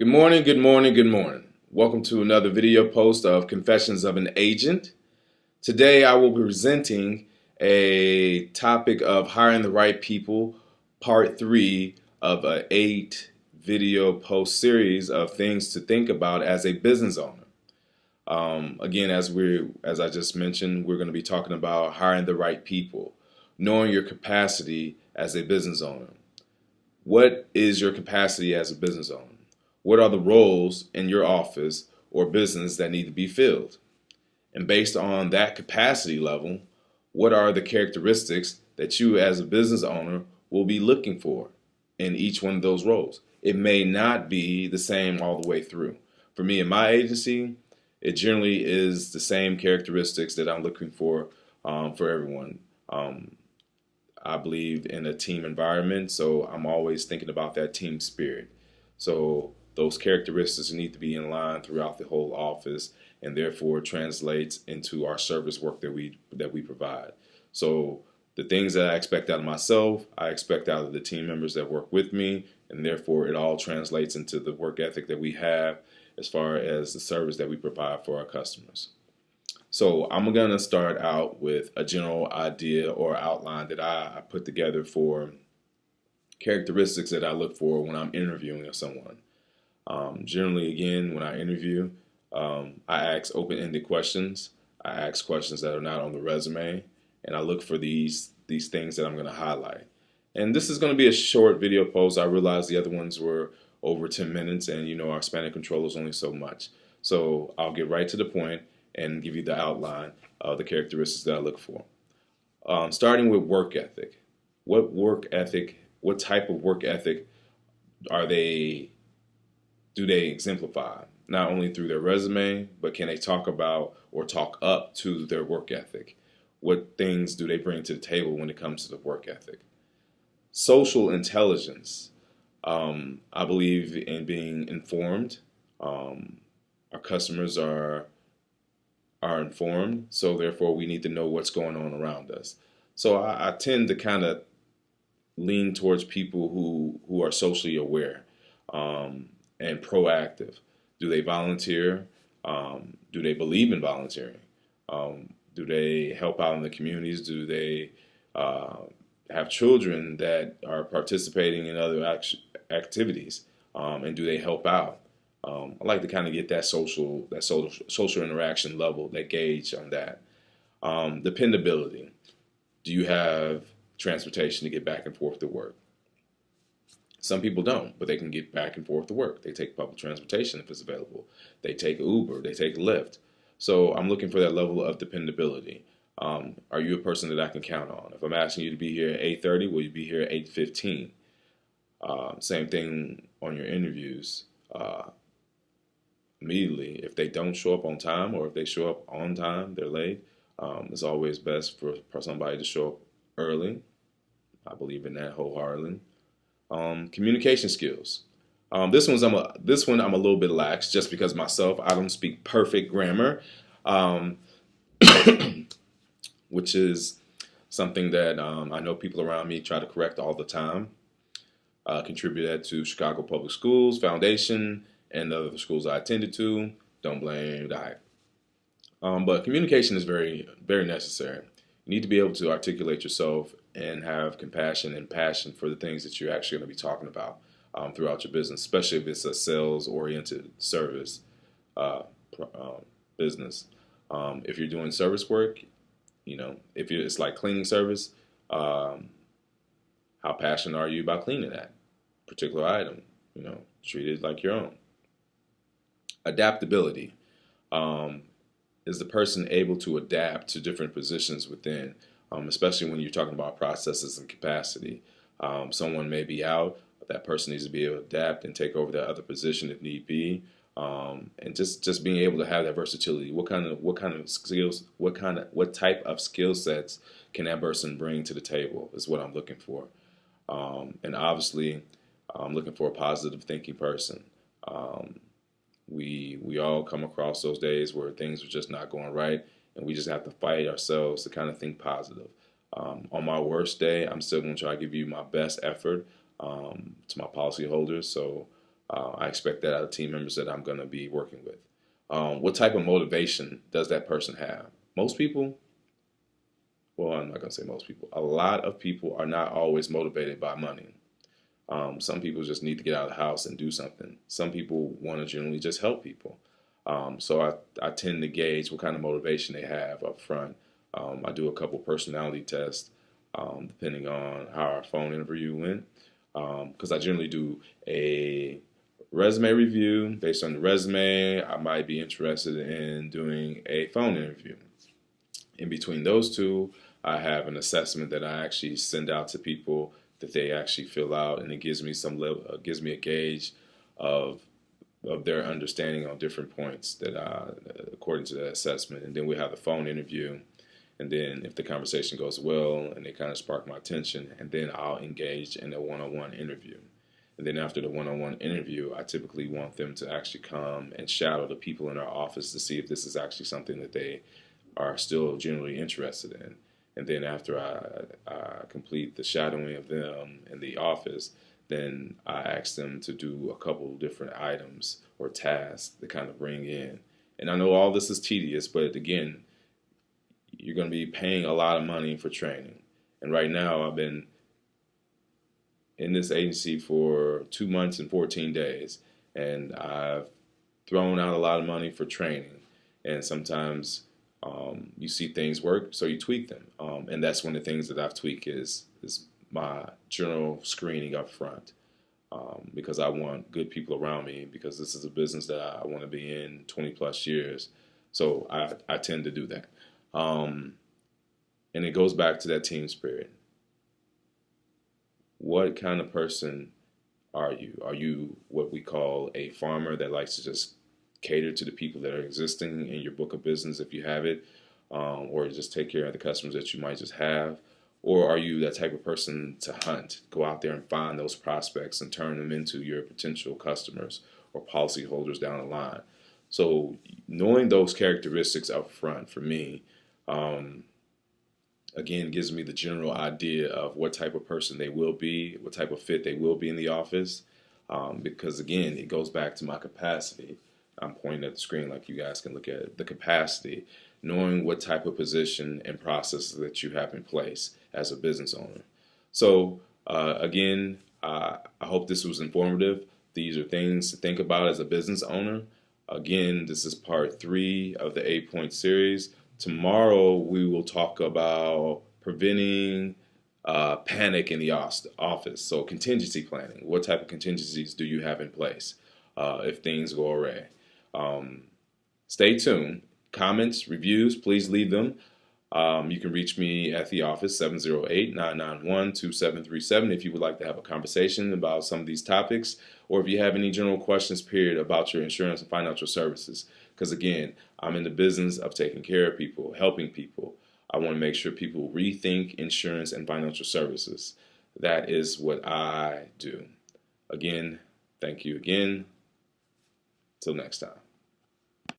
Good morning, good morning, good morning. Welcome to another video post of Confessions of an Agent. Today I will be presenting a topic of hiring the right people, part 3 of an 8 video post series of things to think about as a business owner. Again, as I just mentioned, we're going to be talking about hiring the right people, knowing your capacity as a business owner. What is your capacity as a business owner? What are the roles in your office or business that need to be filled? And based on that capacity level, what are the characteristics that you as a business owner will be looking for in each one of those roles? It may not be the same all the way through. For me and my agency, it generally is the same characteristics that I'm looking for everyone. I believe in a team environment, so I'm always thinking about that team spirit. So those characteristics need to be in line throughout the whole office, and therefore translates into our service work that we provide. So the things that I expect out of myself, I expect out of the team members that work with me, and therefore it all translates into the work ethic that we have as far as the service that we provide for our customers. So I'm going to start out with a general idea or outline that I put together for characteristics that I look for when I'm interviewing someone. Generally, again, when I interview, I ask open-ended questions. I ask questions that are not on the resume, and I look for these things that I'm going to highlight. And this is going to be a short video post. I realize the other ones were over 10 minutes, and our span of control is only so much. So I'll get right to the point and give you the outline of the characteristics that I look for. Starting with work ethic. What type of work ethic do they exemplify? Not only through their resume, but can they talk about or talk up to their work ethic? What things do they bring to the table when it comes to the work ethic? Social intelligence. I believe in being informed. Our customers are informed, so therefore we need to know what's going on around us. So I tend to kind of lean towards people who are socially aware and proactive. Do they volunteer? Do they believe in volunteering? Do they help out in the communities? Do they have children that are participating in other activities? And do they help out? I like to kind of get that social interaction level, that gauge on that. Dependability. Do you have transportation to get back and forth to work? Some people don't, but they can get back and forth to work. They take public transportation if it's available. They take Uber. They take Lyft. So I'm looking for that level of dependability. Are you a person that I can count on? If I'm asking you to be here at 8:30, will you be here at 8:15? Same thing on your interviews. Immediately, if they don't show up on time, or if they show up on time, they're late, it's always best for somebody to show up early. I believe in that wholeheartedly. Communication skills. This one I'm a little bit lax, just because myself, I don't speak perfect grammar, which is something that I know people around me try to correct all the time. Contribute that to Chicago Public Schools Foundation and the other schools I attended to. Don't blame the hype. But communication is very, very necessary. You need to be able to articulate yourself and have compassion and passion for the things that you're actually going to be talking about throughout your business, especially if it's a sales-oriented service business. If you're doing service work, it's like cleaning service, how passionate are you about cleaning that particular item? Treat it like your own. Adaptability. Is the person able to adapt to different positions within, especially when you're talking about processes and capacity? Someone may be out, but that person needs to be able to adapt and take over that other position if need be, and just being able to have that versatility. What kind of skills, what type of skill sets can that person bring to the table is what I'm looking for. And obviously, I'm looking for a positive thinking person. We all come across those days where things are just not going right, and we just have to fight ourselves to kind of think positive. On my worst day, I'm still going to try to give you my best effort to my policyholders. So I expect that out of team members that I'm going to be working with. What type of motivation does that person have? Most people, well, I'm not going to say most people, a lot of people are not always motivated by money. Some people just need to get out of the house and do something. Some people want to generally just help people. So I tend to gauge what kind of motivation they have up front. I do a couple personality tests depending on how our phone interview went. Because I generally do a resume review. Based on the resume, I might be interested in doing a phone interview. In between those two, I have an assessment that I actually send out to people that they actually fill out, and it gives me gives me a gauge of their understanding on different points that according to that assessment. And then we have the phone interview, and then if the conversation goes well and they kind of spark my attention, and then I'll engage in a one-on-one interview. And then after the one-on-one interview, I typically want them to actually come and shadow the people in our office to see if this is actually something that they are still generally interested in. And then after I complete the shadowing of them in the office, then I ask them to do a couple different items or tasks to kind of bring in. And I know all this is tedious, but again, you're going to be paying a lot of money for training. And right now, I've been in this agency for 2 months and 14 days, and I've thrown out a lot of money for training. And sometimes you see things work, so you tweak them. And that's one of the things that I've tweaked is my general screening up front, because I want good people around me, because this is a business that I want to be in 20 plus years. So I tend to do that. And it goes back to that team spirit. What kind of person are you? Are you what we call a farmer that likes to just cater to the people that are existing in your book of business if you have it, or just take care of the customers that you might just have? Or are you that type of person to hunt, go out there and find those prospects and turn them into your potential customers or policyholders down the line? So knowing those characteristics up front for me, again, gives me the general idea of what type of person they will be, what type of fit they will be in the office. Because again, it goes back to my capacity. I'm pointing at the screen like you guys can look at it. The capacity, knowing what type of position and processes that you have in place as a business owner. So again, I hope this was informative. These are things to think about as a business owner. Again, this is part 3 of the 8-point series. Tomorrow we will talk about preventing panic in the office. So contingency planning. What type of contingencies do you have in place if things go awry? Stay tuned. Comments, reviews, please leave them. You can reach me at the office, 708-991-2737, if you would like to have a conversation about some of these topics, or if you have any general questions, period, about your insurance and financial services. Because again, I'm in the business of taking care of people, helping people. I want to make sure people rethink insurance and financial services. That is what I do. Again, thank you again. Till next time.